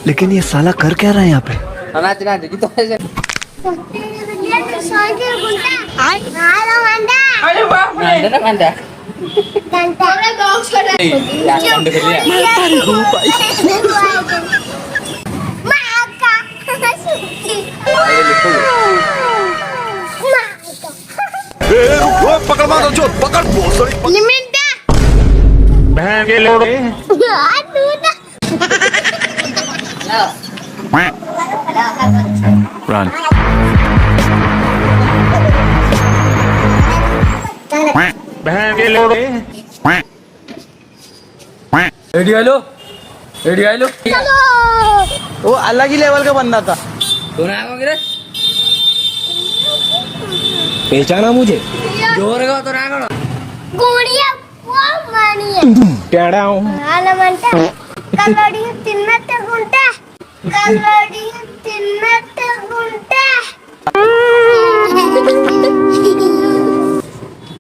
लेकिन ये साला कर क्या रहा है यहाँ पे? पकड़ मारो जो पकड़ बहन के लोड़े रन बहन के लोड़े हेलो वो अलग ही लेवल का बंदा था। पहचाना मुझे जोर गा तो रागड़ गुड़िया वो मानिए टेढ़ा हूँ ఆలమంట కల్లడి తిన్నట్టు గుంట కల్లడి తిన్నట్టు గుంట